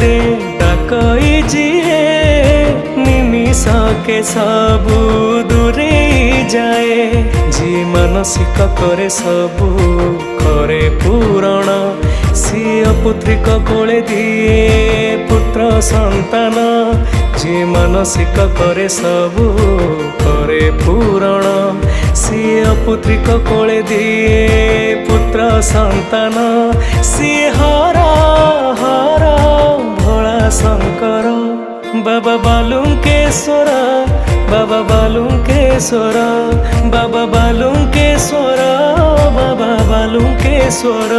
दे डाकई जिए निमिष के सबू दूरे जाए जी मानसिक करे सबू करे पूरण सी पुत्रिक कोले दिए पुत्र संतान जी मानसिक करे सबू करे पूरण सी पुत्रिक कोले दिए पुत्र संतान सी हरा हरा भोला शंकर बाबा बालुकेश्वर बाबा बालुकेश्वर बाबा बालुकेश्वर बाबा बालुकेश्वर।